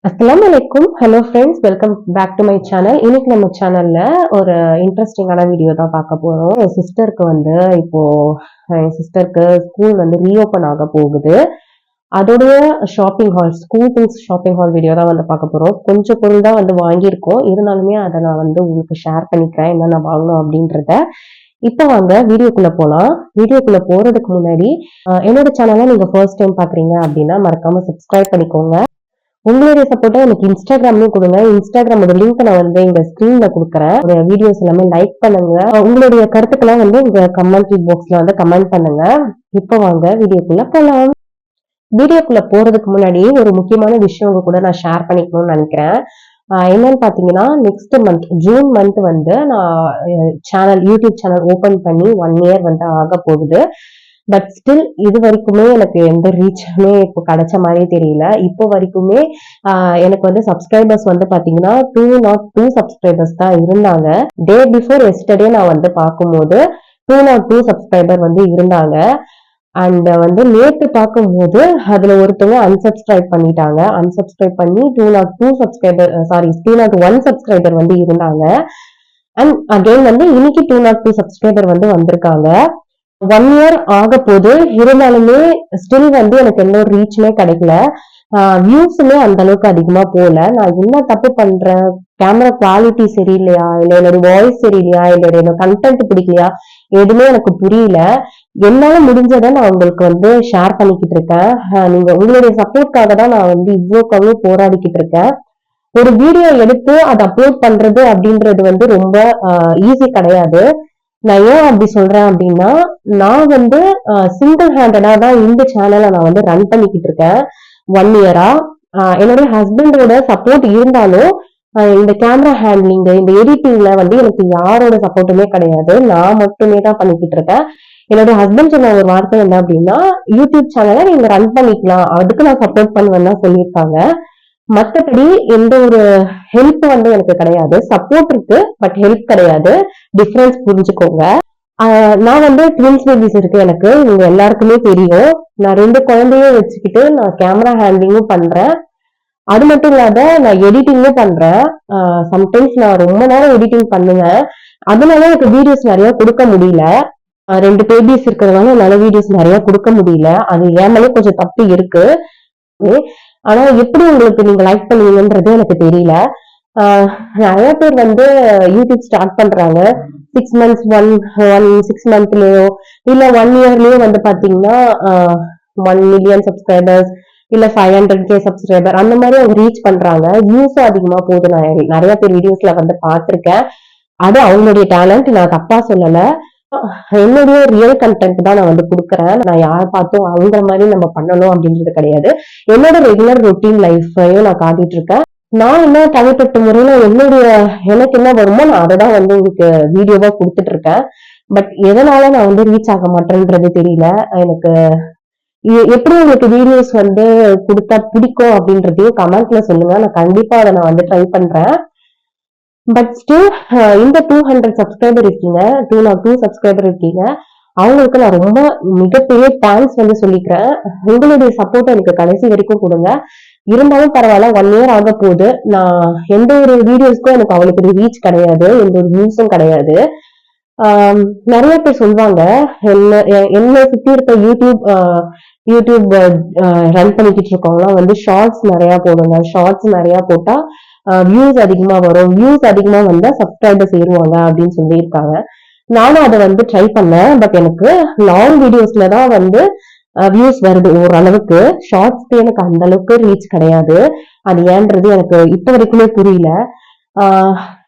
அஸ்ஸலாமு அலைக்கும். Hello friends, welcome back to my channel. இன்னைக்கு நம்ம சேனல்ல ஒரு இன்ட்ரெஸ்டிங்கான வீடியோ தான் பார்க்க போறோம். என் சிஸ்டருக்கு ஸ்கூல் வந்து ரீஓபன் ஆக போகுது. அதோடைய shopping hall, school things shopping hall video தான் வந்து பார்க்க போறோம். கொஞ்சம் பொருள் தான் வந்து வாங்கியிருக்கோம். இருந்தாலுமே அதை நான் வந்து உங்களுக்கு ஷேர் பண்ணிக்கிறேன், என்னென்ன வாங்கணும் அப்படின்றத. இப்போ வாங்க வீடியோக்குள்ள போலாம். வீடியோக்குள்ள போறதுக்கு முன்னாடி என்னோட சேனலை நீங்க ஃபர்ஸ்ட் டைம் பாக்குறீங்க அப்படின்னா மறக்காம சப்ஸ்கிரைப் பண்ணிக்கோங்க. உங்களுடைய சப்போர்ட்டை எனக்கு இன்ஸ்டாகிராம்லயும் கொடுங்க. இன்ஸ்டாகிராமோட லிங்க் நான் வந்து எங்க ஸ்கிரீன்ல கொடுக்குறேன். ஒரு வீடியோஸ் எல்லாமே லைக் பண்ணுங்க. உங்களுடைய கருத்துக்களை வந்து உங்க கமெண்ட் பாக்ஸ்ல வந்து கமெண்ட் பண்ணுங்க. இப்போ வாங்க வீடியோக்குள்ள போலாம். வீடியோக்குள்ள போறதுக்கு முன்னாடி ஒரு முக்கியமான விஷயம் உங்க கூட நான் ஷேர் பண்ணிக்கணும்னு நினைக்கிறேன். என்னன்னு பாத்தீங்கன்னா, நெக்ஸ்ட் மந்த் ஜூன் மந்த் வந்து நான் யூடியூப் சேனல் ஓபன் பண்ணி 1 இயர் வந்து ஆக போகுது. பட் ஸ்டில் இது வரைக்குமே எனக்கு எந்த ரீச்சுமே இப்போ கிடைச்ச மாதிரி தெரியல. இப்போ வரைக்குமே எனக்கு வந்து சப்ஸ்கிரைபர்ஸ் வந்து பாத்தீங்கன்னா 202 சப்ஸ்கிரைபர்ஸ் தான் இருந்தாங்க. டே பிஃபோர் எஸ்டர்டே நான் வந்து பார்க்கும்போது 202 சப்ஸ்கிரைபர் வந்து இருந்தாங்க. அண்ட் வந்து நேத்து பார்க்கும்போது அதுல ஒருத்தவங்க அன்சப்ஸ்கிரைப் பண்ணிட்டாங்க. அன்சப்ஸ்கிரைப் பண்ணி 201 சப்ஸ்கிரைபர் வந்து இருந்தாங்க. அண்ட் அகைன் வந்து இன்னைக்கு 202 சப்ஸ்கிரைபர் வந்து வந்திருக்காங்க. 1 இயர் ஆக போது, இருந்தாலுமே ஸ்டில் வந்து எனக்கு எந்த ஒரு ரீச்சுமே கிடைக்கல. வியூஸுமே அந்த அளவுக்கு அதிகமா போல. நான் என்ன தப்பு பண்றேன்? கேமரா குவாலிட்டி சரியில்லையா, இல்ல என்னோட வாய்ஸ் சரியில்லையா, இல்ல என்னோட கண்டென்ட் பிடிக்கலையா, எதுவுமே எனக்கு புரியல. என்னால முடிஞ்சதை நான் உங்களுக்கு வந்து ஷேர் பண்ணிக்கிட்டு இருக்கேன். நீங்க உங்களுடைய சப்போர்ட்காக தான் நான் வந்து இவ்வளவு போராடிக்கிட்டு இருக்கேன். ஒரு வீடியோ எடுத்து அதை அப்லோட் பண்றது அப்படின்றது வந்து ரொம்ப ஈஸி கிடையாது. நான் ஏன் அப்படி சொல்றேன் அப்படின்னா, நான் வந்து சிங்கிள் ஹேண்டடா தான் இந்த சேனலை நான் வந்து ரன் பண்ணிக்கிட்டு இருக்கேன் 1 இயரா. என்னோட ஹஸ்பண்டோட சப்போர்ட் இருந்தாலும் இந்த கேமரா ஹேண்ட்லிங், இந்த எடிட்டிங்ல வந்து எனக்கு யாரோட சப்போர்ட்டுமே கிடையாது. நான் மட்டுமே தான் பண்ணிக்கிட்டு இருக்கேன். என்னோட ஹஸ்பண்ட் சொன்ன ஒரு வார்த்தை என்ன அப்படின்னா, யூடியூப் சேனலை நீங்க ரன் பண்ணிக்கலாம், அதுக்கு நான் சப்போர்ட் பண்ணுவேன்னு தான் சொல்லியிருக்காங்க. மத்தபடி எந்த ஒரு ஹெல்ப் வந்து எனக்கு கிடையாது. சப்போர்ட் இருக்கு, பட் ஹெல்ப் கிடையாது. டிஃபரன்ஸ் புரிஞ்சுக்கோங்க. நான் வந்து ட்வின்ஸ் பேபிஸ் இருக்கு எனக்கு. இவங்க எல்லாருக்குமே தெரியும். நான் 2 குழந்தையும் வச்சுக்கிட்டு நான் கேமரா ஹேண்ட்லிங்கும் பண்றேன். அது மட்டும் இல்லாத நான் எடிட்டிங்கும் பண்றேன். சம்டைம்ஸ் நான் ரொம்ப நேரம் எடிட்டிங் பண்ணுவேன். அதனால எனக்கு வீடியோஸ் நிறைய கொடுக்க முடியல. 2 பேபிஸ் இருக்கிறதுனால என்னால வீடியோஸ் நிறைய கொடுக்க முடியல. அது என் மேலே கொஞ்சம் தப்பு இருக்கு. ஆனா எப்படி உங்களுக்கு நீங்க லைக் பண்ணுவீங்கன்றது எனக்கு தெரியல. நிறைய பேர் வந்து யூடியூப் ஸ்டார்ட் பண்றாங்க 6 மந்த்ஸ் 6 மந்த்லயோ இல்ல 1 இயர்லயோ வந்து பாத்தீங்கன்னா 1 மில்லியன் சப்ஸ்கிரைபர்ஸ் இல்ல 500K சப்ஸ்கிரைபர் அந்த மாதிரி அவங்க ரீச் பண்றாங்க. வியூஸும் அதிகமா போகுது. நான் நிறைய பேர் வீடியோஸ்ல வந்து பார்த்திருக்கேன். அது அவங்களுடைய டேலண்ட், நான் தப்பா சொல்லல. என்னுடைய ரியல் கண்டென்ட் தான் நான் வந்து கொடுக்குறேன். நான் யாரை பார்த்தும் அவங்க மாதிரி நம்ம பண்ணணும் அப்படின்றது கிடையாது. என்னோட ரெகுலர் ரொட்டீன் லைஃபையும் நான் காட்டிட்டு இருக்கேன். நான் என்ன தனிப்பட்ட முறையில எனக்கு என்ன வருமோ நான் அதை தான் வந்து உங்களுக்கு வீடியோவா கொடுத்துட்டு இருக்கேன். பட் எதனால நான் வந்து ரீச் ஆக மாட்டேன்றது தெரியல எனக்கு. எப்படி உங்களுக்கு வீடியோஸ் வந்து கொடுத்தா பிடிக்கும் அப்படின்றதையும் கமெண்ட்ல சொல்லுங்க. நான் கண்டிப்பா அதை நான் வந்து ட்ரை பண்றேன். பட் ஸ்டில் இந்த 200 சப்ஸ்கிரைபர் இருக்கீங்க, 202 சப்ஸ்கிரைபர் இருக்கீங்க, அவங்களுக்கு நான் ரொம்ப மிகப்பெரிய தேங்க்ஸ் வந்து சொல்லிக்கிறேன். உங்களுடைய சப்போர்ட் எனக்கு கடைசி வரைக்கும் கொடுங்க. இருந்தாலும் பரவாயில்ல, 1 இயர் ஆக போகுது. நான் எந்த ஒரு வீடியோஸ்க்கும் எனக்கு அவ்வளவு ரீச் கிடையாது, எந்த ஒரு வியூஸும் கிடையாது. நிறைய பேர் சொல்லுவாங்க, என்ன சுத்தி இருக்க யூடியூப் ரன் பண்ணிக்கிட்டு இருக்கவங்களாம் வந்து ஷார்ட்ஸ் நிறைய போடுங்க, ஷார்ட்ஸ் நிறைய போட்டா வியூஸ் அதிகமா வரும், வியூஸ் அதிகமா வந்தா சப்ஸ்கிரைபர்ஸ் ஏறுவாங்க அப்படின்னு சொல்லியிருக்காங்க. நானும் அதை வந்து ட்ரை பண்ணேன். பட் எனக்கு லாங் வீடியோஸ்ல தான் வந்து வியூஸ் வருது ஓரளவுக்கு. ஷார்ட்ஸ்க்கு எனக்கு அந்த அளவுக்கு ரீச் கிடையாது. அது ஏன்றது எனக்கு இப்ப வரைக்குமே புரியல.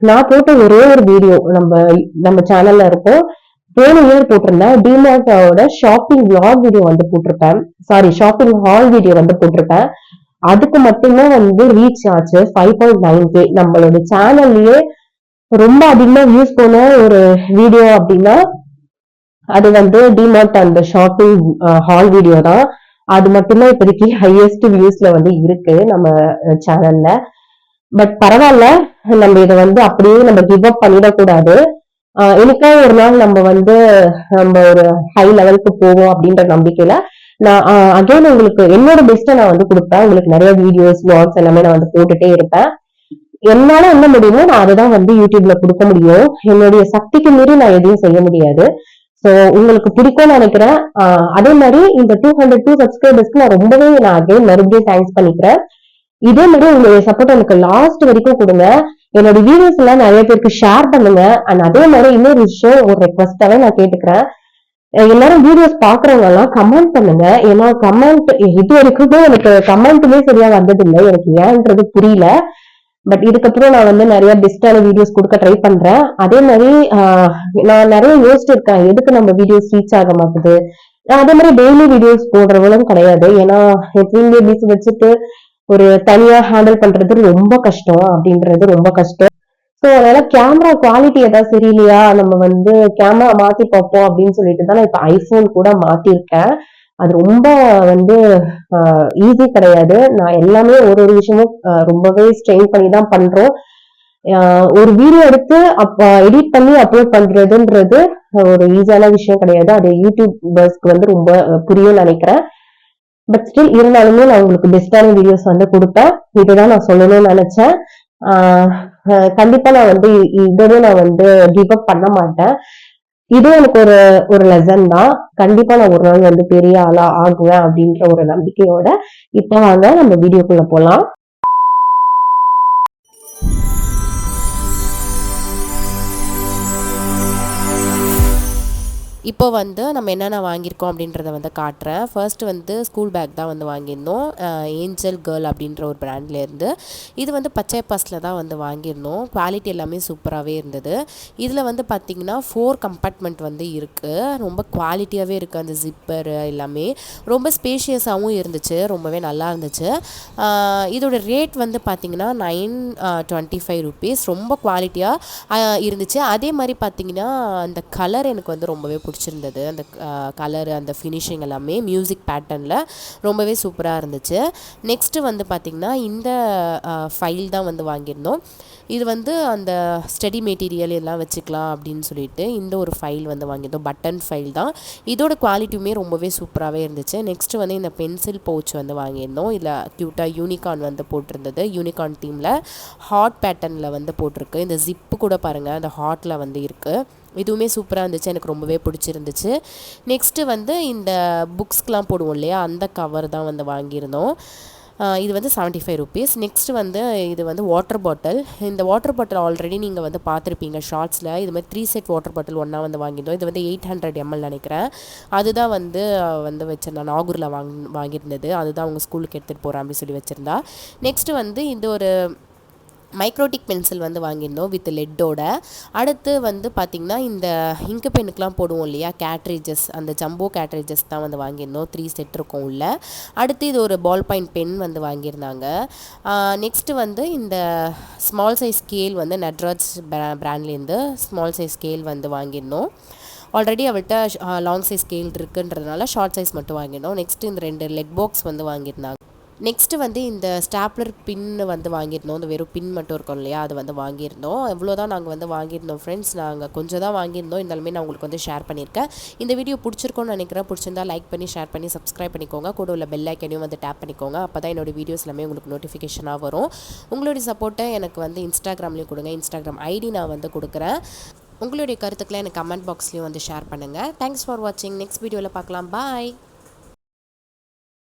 நான் போட்ட ஒரே ஒரு வீடியோ நம்ம சேனல்ல இருக்கும். போன இயர் போட்டிருந்தேன். டிமார்ட்டோட ஷாப்பிங் vlog வீடியோ வந்து போட்டிருப்பேன். சாரி, ஷாப்பிங் ஹால் வீடியோ வந்து போட்டிருப்பேன். அதுக்கு மட்டுமே வந்து ரீச் ஆச்சு 5.9K. நம்மளோட சேனல்லயே ரொம்ப அதிகமா வியூஸ் போன ஒரு வீடியோ அப்படின்னா அது வந்து டிமார்ட் அந்த ஷாப்பிங் ஹால் வீடியோ தான். அது மட்டும்தான் இப்போதைக்கு ஹையஸ்ட் வியூஸ்ல வந்து இருக்கு நம்ம சேனல்ல. பட் பரவாயில்ல, நம்ம இதை வந்து அப்படியே நம்ம கிவ் அப் பண்ணிடக்கூடாது. எனக்கா ஒரு நாள் நம்ம ஒரு ஹை லெவலுக்கு போவோம் அப்படின்ற நம்பிக்கையில நான் அகைன் உங்களுக்கு என்னோட பெஸ்ட்டை நான் வந்து கொடுப்பேன். உங்களுக்கு நிறைய வீடியோஸ், vlogs எல்லாமே நான் வந்து போட்டுட்டே இருப்பேன். என்னால என்ன முடியுமோ நான் அததான் வந்து யூடியூப்ல கொடுக்க முடியும். என்னுடைய சக்திக்கு மீறி நான் எதையும் செய்ய முடியாது. சோ உங்களுக்கு பிடிக்கும்னு நினைக்கிறேன். அதே மாதிரி இந்த 202 சப்ஸ்கிரைபர்ஸ்க்கு நான் அகைன் மறுபடியும் தேங்க்ஸ் பண்ணிக்கிறேன். இதே மாதிரி உங்களுடைய சப்போர்ட் எனக்கு லாஸ்ட் வரைக்கும் கொடுங்க. என்னோட வீடியோஸ் எல்லாம் நிறைய பேருக்கு ஷேர் பண்ணுங்க. அண்ட் அதே மாதிரி இன்னொரு விஷயம், ஒரு ரெக்வஸ்டாவே நான் கேட்டுக்கிறேன். எல்லாரும் வீடியோஸ் பாக்குறவங்க எல்லாம் கமெண்ட் பண்ணுங்க. ஏன்னா கமெண்ட் இது வரைக்கும் எனக்கு கமெண்ட்டுமே சரியா வந்தது இல்லை. எனக்கு ஏன்றது புரியல. பட் இதுக்கப்புறம் நான் வந்து நிறைய பெஸ்டான வீடியோஸ் கொடுக்க ட்ரை பண்றேன். அதே மாதிரி நான் நிறைய யோசிச்சு இருக்கேன், எதுக்கு நம்ம வீடியோஸ் ரீச் ஆக மாட்டுது. அதே மாதிரி டெய்லி வீடியோஸ் போடுறவங்களும் கிடையாது. ஏன்னா ட்வின் பேபிஸ் வச்சுட்டு ஒரு தனியா ஹேண்டில் பண்றது ரொம்ப கஷ்டம் அப்படின்றது ரொம்ப கஷ்டம். ஸோ அதனால கேமரா குவாலிட்டி ஏதாவது சரியில்லையா, நம்ம வந்து கேமரா மாத்தி பார்ப்போம் அப்படின்னு சொல்லிட்டு தான் நான் இப்ப ஐபோன் கூட மாத்திருக்கேன். அது ரொம்ப வந்து ஈஸி கிடையாது. நான் எல்லாமே ஒரு ஒரு விஷயமும் ரொம்பவே ஸ்ட்ரெயின் பண்ணி தான் பண்றோம். ஒரு வீடியோ எடுத்து எடிட் பண்ணி அப்லோட் பண்றதுன்றது ஒரு ஈஸியான விஷயம் கிடையாது. அது யூடியூபர்ஸ்க்கு வந்து ரொம்ப புரியும் நினைக்கிறேன். பட் ஸ்டில் இருந்தாலுமே நான் உங்களுக்கு பெஸ்டான வீடியோஸ் வந்து கொடுப்பேன். இதுதான் நான் சொல்லணும்னு நினைச்சேன். கண்டிப்பா நான் வந்து இதோட நான் வந்து கிவ் அப் பண்ண மாட்டேன். இது எனக்கு ஒரு ஒரு லெசன் தான். கண்டிப்பா நான் ஒரு நாள் வந்து பெரிய ஆளா ஆகுவேன் அப்படின்ற ஒரு நம்பிக்கையோட இப்ப வாங்க நம்ம வீடியோக்குள்ள போலாம். இப்போ வந்து நம்ம என்னென்ன வாங்கியிருக்கோம் அப்படின்றத வந்து காட்டுறேன். ஃபர்ஸ்ட் வந்து ஸ்கூல் பேக் தான் வந்து வாங்கியிருந்தோம், ஏஞ்சல் கேர்ள் அப்படின்ற ஒரு பிராண்ட்லேருந்து. இது வந்து பச்சை பஸ்ஸில் தான் வந்து வாங்கியிருந்தோம். குவாலிட்டி எல்லாமே சூப்பராகவே இருந்தது. இதில் வந்து பார்த்திங்கன்னா 4 கம்பார்ட்மெண்ட் வந்து இருக்குது. ரொம்ப குவாலிட்டியாகவே இருக்குது. அந்த ஜிப்பர் எல்லாமே ரொம்ப ஸ்பேஷியஸாகவும் இருந்துச்சு. ரொம்பவே நல்லா இருந்துச்சு. இதோட ரேட் வந்து பார்த்திங்கன்னா 925 ருபீஸ். ரொம்ப குவாலிட்டியாக இருந்துச்சு. அதே மாதிரி பார்த்திங்கன்னா அந்த கலர் எனக்கு வந்து ரொம்பவே பிடிச்சிருந்தது. அந்த கலர், அந்த ஃபினிஷிங் எல்லாமே மியூசிக் பேட்டர்னில் ரொம்பவே சூப்பராக இருந்துச்சு. நெக்ஸ்ட்டு வந்து பார்த்திங்கன்னா இந்த ஃபைல் தான் வந்து வாங்கியிருந்தோம். இது வந்து அந்த ஸ்டடி மெட்டீரியல் எல்லாம் வச்சுக்கலாம் அப்படின்னு சொல்லிட்டு இந்த ஒரு ஃபைல் வந்து வாங்கியிருந்தோம். பட்டன் ஃபைல் தான். இதோட குவாலிட்டியுமே ரொம்பவே சூப்பராகவே இருந்துச்சு. நெக்ஸ்ட்டு வந்து இந்த பென்சில் பவுச் வந்து வாங்கியிருந்தோம். இதில் க்யூட்டாக யூனிகார்ன் வந்து போட்டிருந்தது. யூனிகார்ன் தீமில் ஹார்ட் பேட்டர்னில் வந்து போட்டிருக்கு. இந்த ஜிப்பு கூட பாருங்கள், அந்த ஹார்ட்டில் வந்து இருக்குது. இதுவுமே சூப்பராக இருந்துச்சு. எனக்கு ரொம்பவே பிடிச்சிருந்துச்சு. நெக்ஸ்ட்டு வந்து இந்த புக்ஸ்க்கெலாம் போடுவோம் இல்லையா, அந்த கவர் தான் வந்து வாங்கியிருந்தோம். இது வந்து 75 ருபீஸ். நெக்ஸ்ட்டு வந்து இது வந்து வாட்டர் பாட்டில். இந்த வாட்டர் பாட்டில் ஆல்ரெடி நீங்கள் வந்து பார்த்துருப்பீங்க ஷார்ட்ஸில். இது மாதிரி 3 செட் வாட்டர் பாட்டில் ஒன்றா வந்து வாங்கியிருந்தோம். இது வந்து 800 ml நினைக்கிறேன். அதுதான் வந்து வச்சுருந்தேன். நாகூரில் வாங்கியிருந்தது. அதுதான் அவங்க ஸ்கூலுக்கு எடுத்துகிட்டு போகிறேன் அப்படின்னு சொல்லி வச்சுருந்தா. நெக்ஸ்ட்டு வந்து இந்த ஒரு மைக்ரோட்டிக் பென்சில் வந்து வாங்கியிருந்தோம் வித் லெட்டோட. அடுத்து வந்து பார்த்திங்கன்னா இந்த இங்கு பென்னுக்கெலாம் போடுவோம் இல்லையா, கேட்ரேஜஸ், அந்த ஜம்போ கேட்ரேஜஸ் தான் வந்து வாங்கியிருந்தோம். 3 செட் இருக்கும் உள்ள. அடுத்து இது ஒரு பால் பாயிண்ட் பென் வந்து வாங்கியிருந்தாங்க. நெக்ஸ்ட்டு வந்து இந்த ஸ்மால் சைஸ் ஸ்கேல் வந்து நட்ராஜ் பிராண்ட்லேருந்து ஸ்மால் சைஸ் ஸ்கேல் வந்து வாங்கியிருந்தோம். ஆல்ரெடி அவள்கிட்ட லாங் சைஸ் ஸ்கேல் இருக்குன்றதுனால ஷார்ட் சைஸ் மட்டும் வாங்கியிருந்தோம். நெக்ஸ்ட்டு இந்த 2 லெட் பாக்ஸ் வந்து வாங்கியிருந்தாங்க. நெக்ஸ்ட்டு வந்து இந்த ஸ்டாப்லர் பின் வந்து வாங்கியிருந்தோம். இந்த வெறும் பின் மட்டும் இருக்கும் இல்லையா, அது வந்து வாங்கியிருந்தோம். இவ்வளோ நாங்கள் வந்து வாங்கியிருந்தோம் ஃப்ரெண்ட்ஸ். நாங்கள் கொஞ்சம் தான் வாங்கியிருந்தோம். இருந்தாலுமே நான் உங்களுக்கு வந்து ஷேர் பண்ணியிருக்கேன். இந்த வீடியோ பிடிச்சிருக்கோன்னு நினைக்கிறேன். பிடிச்சிருந்தா லைக் பண்ணி ஷேர் பண்ணி சப்ஸ்கிரைப் பண்ணிக்கோங்க. கூட உள்ள பெல் ஐக்கனையும் வந்து டேப் பண்ணிக்கோங்க. அப்போ தான் என்னோடய வீடியோஸ் எல்லாமே உங்களுக்கு நோட்டிஃபிகேஷனாக வரும். உங்களுடைய சப்போர்ட்டை எனக்கு வந்து இன்ஸ்டாகிராம்லேயும் கொடுங்க. இன்ஸ்டாகிராம் ஐடி நான் வந்து கொடுக்குறேன். உங்களுடைய கருத்துக்களை எனக்கு கமெண்ட் பாக்ஸ்லேயும் வந்து ஷேர் பண்ணுங்கள். தேங்க்ஸ் ஃபார் வாட்சிங். நெக்ஸ்ட் வீடியோவில் பார்க்கலாம். பாய்.